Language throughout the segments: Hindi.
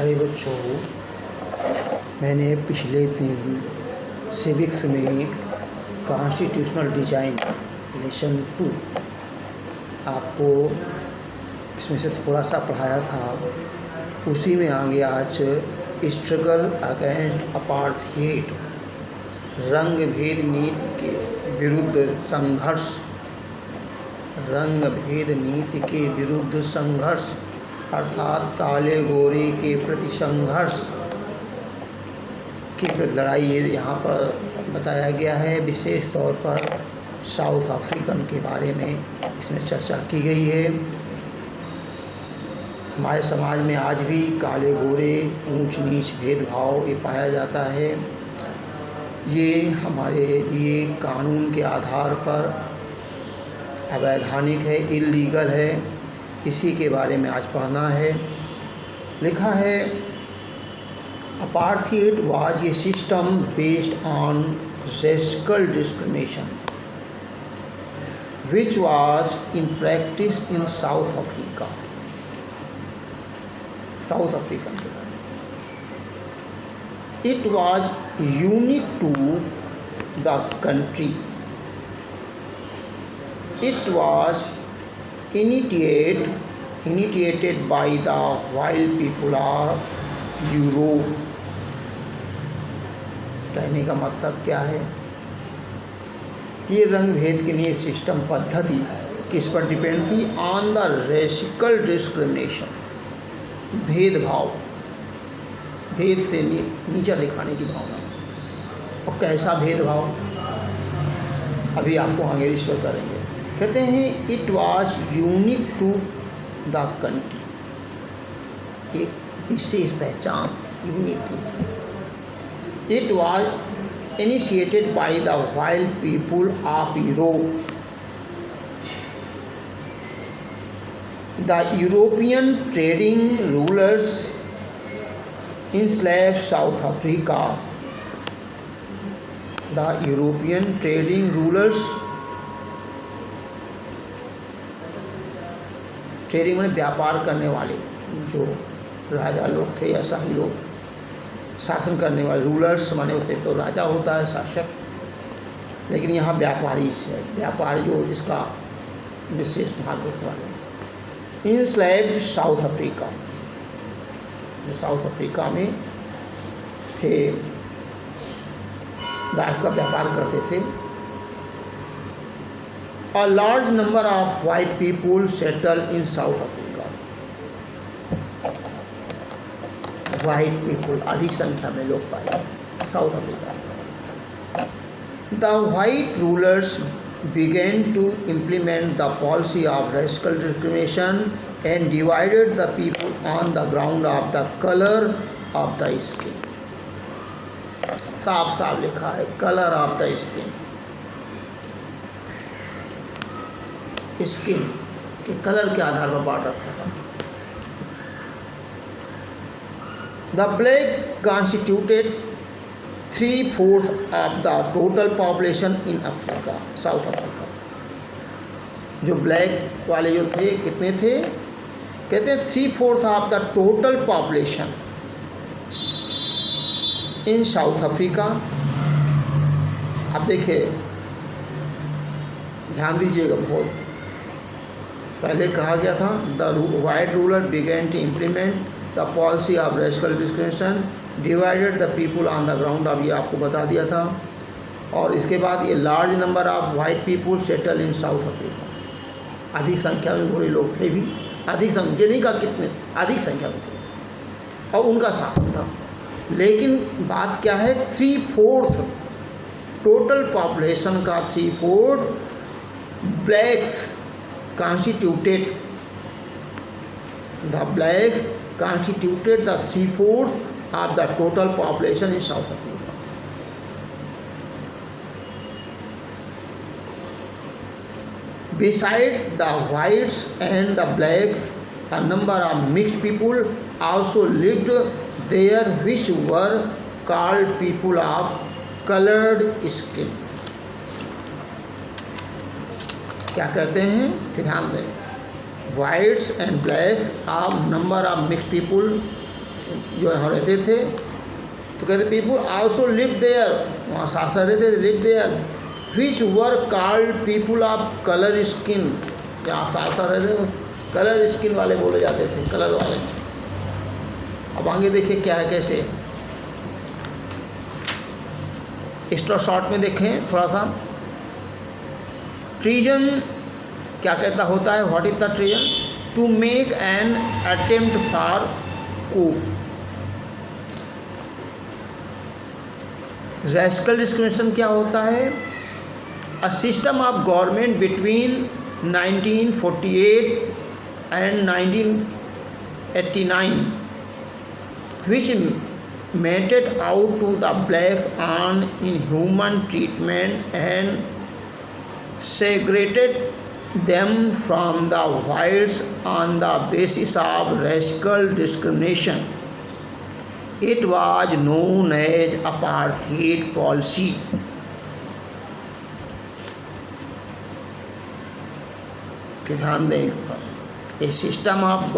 प्यारे बच्चों, मैंने पिछले दिन सिविक्स में कॉन्स्टिट्यूशनल डिज़ाइन लेसन 2 आपको इसमें से थोड़ा सा पढ़ाया था। उसी में आगे आज स्ट्रगल अगेंस्ट अपार्थाइड, रंग भेद नीति के विरुद्ध संघर्ष, रंग भेद नीति के विरुद्ध संघर्ष अर्थात काले गोरे के प्रति संघर्ष की लड़ाई यहाँ पर बताया गया है। विशेष तौर पर साउथ अफ्रीकन के बारे में इसमें चर्चा की गई है। हमारे समाज में आज भी काले गोरे, ऊंच नीच भेदभाव ये पाया जाता है। ये हमारे लिए कानून के आधार पर अवैधानिक है, इल्लीगल है। इसी के बारे में आज पढ़ना है। लिखा है, apartheid was a system based on racial discrimination which was in practice in South Africa. South African के बारे में। It was unique to the country. It was initiated by the white people of Europe. कहने का मतलब क्या है? ये रंग भेद के लिए सिस्टम पद्धति किस पर डिपेंड थी? ऑन द रेसिकल डिस्क्रिमिनेशन, भेदभाव, भेद से नीचा दिखाने की भावना। और कैसा भेदभाव अभी आपको आगे रिश्व करेंगे। कहते हैं it was unique to the country, एक विशेष पहचान यूनिक थी। It was initiated by the wild people of Europe. The European trading rulers enslaved South Africa. The European trading rulers, trading में व्यापार करने वाले जो राजा लोग थे या शाही लोग, शासन करने वाले, रूलर्स माने उसे तो राजा होता है, शासक, लेकिन यहाँ व्यापारी है, व्यापारी जो इसका विशेष महत्व रखने वाले। इनस्लेव्ड साउथ अफ्रीका, जो साउथ अफ्रीका में थे, दास का व्यापार करते थे। A large number of white people settle in South Africa. White people, अधिक संख्या में लोग पाए south Africa. The white rulers began to implement the policy of racial discrimination and divided the people on the ground of the color of the skin. साफ साफ लिखा है, colour of the skin, skin के कलर के आधार पर बांट रखा था। The black constituted 3/4 of the total population in Africa, South Africa. जो ब्लैक वाले जो थे कितने थे? कहते हैं 3/4 of the total population in South Africa. अब देखिए, ध्यान दीजिएगा, बहुत पहले कहा गया था the white ruler began to implement the policy of racial discrimination, divided the people on the ground of, ये आपको बता दिया था। और इसके बाद ये large number of white people settle in South Africa, अधिक संख्या में गोरे लोग थे भी, अधिक संख्या नहीं का कितने, अधिक संख्या में थे और उनका शासन था। लेकिन बात क्या है, 3/4 टोटल पॉपुलेशन का 3/4 blacks constituted, the blacks constituted the 3/4 of the total population in South Africa. Beside the whites and the blacks, a number of mixed people also lived there, which were called people of colored skin. क्या कहते हैं? ध्यान दें। whites and blacks, a number of mixed people जो यहाँ रहते थे, तो कहते पीपुल आल्सो लिव देयर, वहाँ सासा रहते थे, live there, which were called people of colour skin, जहाँ सासा रहते थे कलर स्किन वाले बोले जाते थे, कलर वाले। अब आगे देखिए क्या है, कैसे एक्स्ट्रा शॉर्ट में देखें थोड़ा सा। ट्रीजन क्या कहता होता है, what is the treason? To make an attempt for coup। Racial discrimination क्या होता है? A system of government between 1948 and 1989 which meted out to the blacks on inhuman treatment and segregated them from the whites on the basis of racial discrimination. It was known as apartheid policy. ध्यान दें, ए सिस्टम ऑफ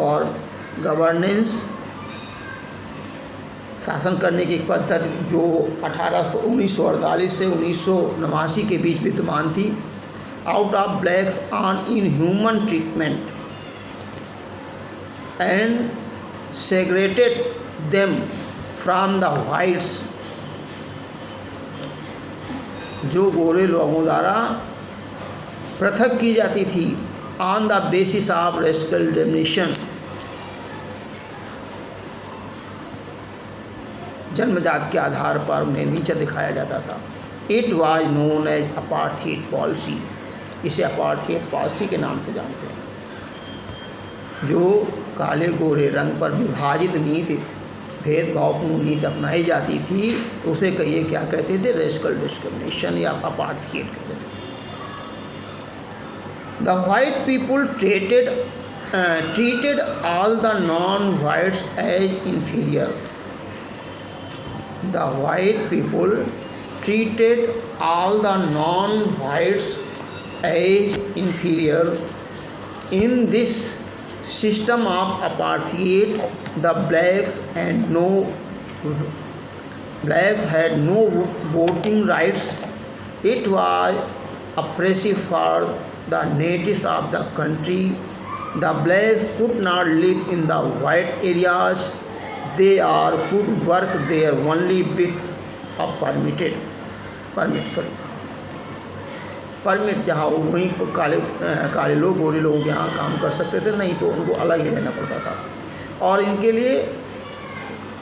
गवर्नेंस, शासन करने की एक पद्धति जो 1948 से 1989 के बीच विद्यमान थी, out of blacks on inhuman treatment and segregated them from the whites, जो गोरे लोगों द्वारा पृथक की जाती थी on the basis of racial discrimination, जन्मजात के आधार पर उन्हें नीचा दिखाया जाता था। It was known as apartheid policy, इसे अपार्थाइड पॉलिसी के नाम से जानते हैं। जो काले गोरे रंग पर विभाजित नीति, भेदभावपूर्ण नीति अपनाई जाती थी, तो उसे कहिए क्या कहते थे, रेसिकल डिस्क्रिमिनेशन या अपार्थाइड कहते थे। The white people treated all the non-whites as inferior. The white people treated all the non-whites as inferior. In this system of apartheid, the blacks had no voting rights. It was oppressive for the natives of the country. The blacks could not live in the white areas. They could work there only with a permit, जहाँ वहीं काले लोग गोरे लोग यहाँ काम कर सकते थे, नहीं तो उनको अलग ही रहना पड़ता था। और इनके लिए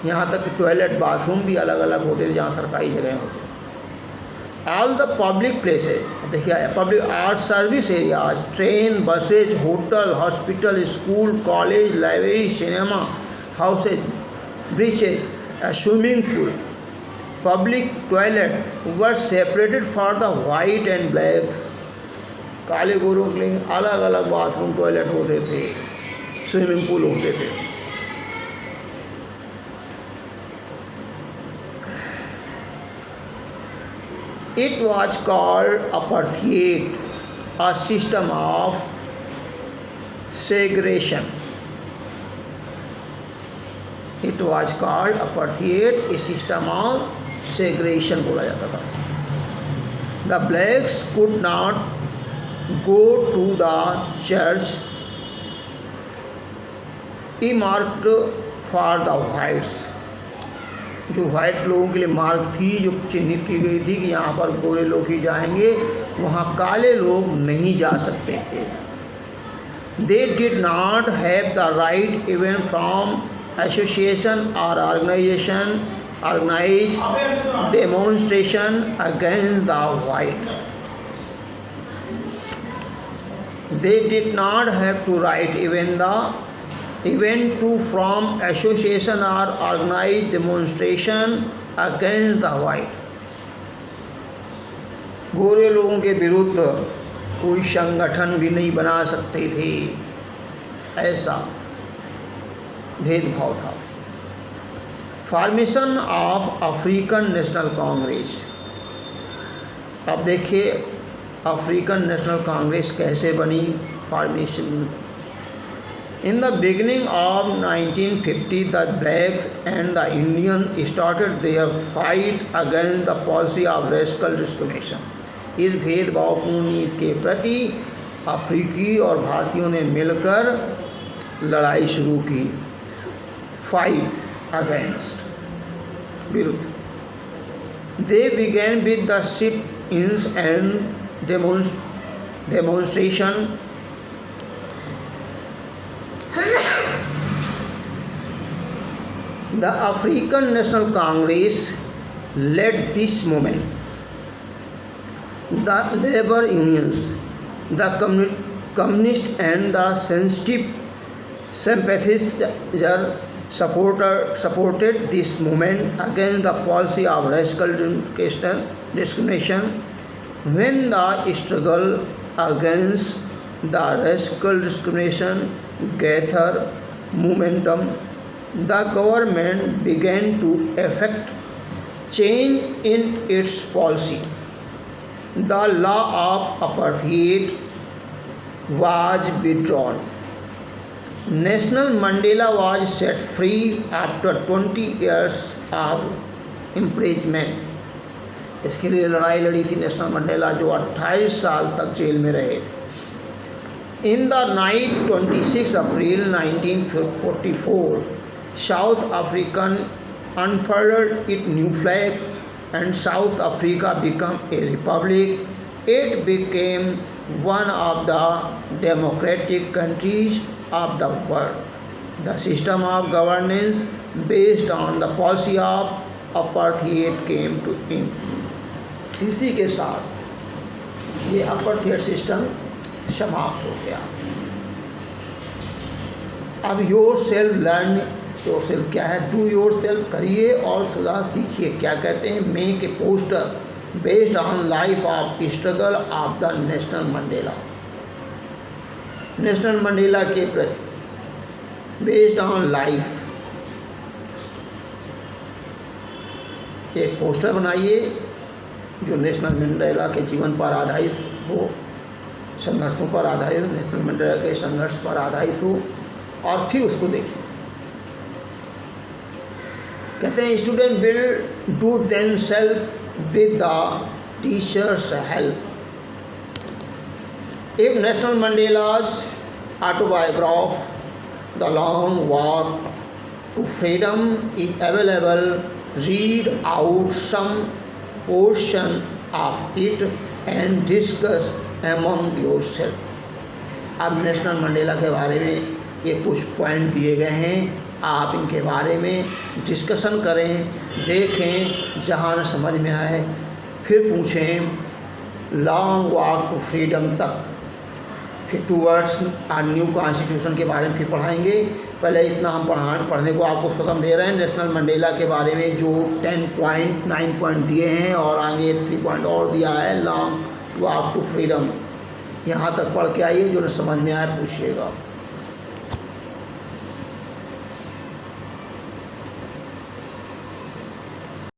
यहाँ तक टॉयलेट बाथरूम भी अलग अलग होते थे जहाँ सरकारी जगह होती। All the public places, देखिए public art service areas, train, buses, hotel, hospital, school, college, library, cinema houses, bridges, swimming pool, public toilet were separated for the white and blacks. काले गोरों के लिए अलग अलग बाथरूम टॉयलेट होते थे, स्विमिंग पूल होते थे। It was called apartheid, a system of segregation. It was called apartheid, a system of segregation बोला जाता था। The blacks could not go to the church earmarked for the whites. जो वाइट लोगों के लिए मार्ग थी, जो चिन्हित की गई थी कि यहाँ पर गोरे लोग ही जाएंगे, वहाँ काले लोग नहीं जा सकते थे। They did not have the right even from association or organize demonstration against the white. They did not have to right even to from association or organize demonstration against the white. गोरे लोगों के विरुद्ध कोई संगठन भी नहीं बना सकते थे, ऐसा भेदभाव था। Formation of African national Congress. अब देखिए अफ्रीकन नेशनल कांग्रेस कैसे बनी, formation. In the beginning of 1950, the blacks and the Indians started their fight against the policy of racial discrimination. इस भेदभावपूर्ण नीति के प्रति अफ्रीकी और भारतीयों ने मिलकर लड़ाई शुरू की, फाइट अगेंस्ट, विरुद्ध. They began with the sit-ins and demonstration. The African National Congress led this movement. The labor unions, the communist and the sympathizers supported this movement against the policy of racial discrimination. When the struggle against the racial discrimination gathered momentum, the government began to effect change in its policy. The law of apartheid was withdrawn. Nelson Mandela was set free after 20 years of imprisonment. इसके लिए लड़ाई लड़ी थी नेल्सन मंडेला, जो 28 साल तक जेल में रहे थे. In the night 26 April 1944, South Africa unfurled its new flag and South Africa became a republic. It became one of the democratic countries of the world. The system of governance based on the policy of apartheid came to end. इसी के साथ ये apartheid सिस्टम समाप्त हो गया. अब your self learn your self क्या है, डू योर सेल्फ करिए और खुदा सीखिए. क्या कहते हैं, make a poster based on life of struggle of the Nelson Mandela. Nelson Mandela के प्रति बेस्ड ऑन लाइफ एक पोस्टर बनाइए जो नेल्सन मंडेला के जीवन पर आधारित हो, संघर्षों पर आधारित, नेल्सन मंडेला के संघर्ष पर आधारित हो, और फिर उसको देखिए. कहते हैं student will do themselves with the teacher's help. If Nelson Mandela's autobiography, The Long Walk to Freedom, is available, read out some portion of it and discuss among yourself. अब नेल्सन मंडेला के बारे में ये कुछ पॉइंट दिए गए हैं, आप इनके बारे में डिस्कशन करें, देखें, जहाँ न समझ में आए फिर पूछें. लॉन्ग वॉक टू फ्रीडम तक, फिर टूवर्ड्स आ न्यू कॉन्स्टिट्यूशन के बारे में फिर पढ़ाएंगे. पहले इतना हम पढ़ने को आपको स्वतंत्र दे रहे हैं नेल्सन मंडेला के बारे में, जो 10 पॉइंट 9 पॉइंट दिए हैं और आगे 3 पॉइंट और दिया है. लॉन्ग वॉक टू फ्रीडम, यहाँ तक पढ़ के आइए, जो न समझ में आए पूछिएगा.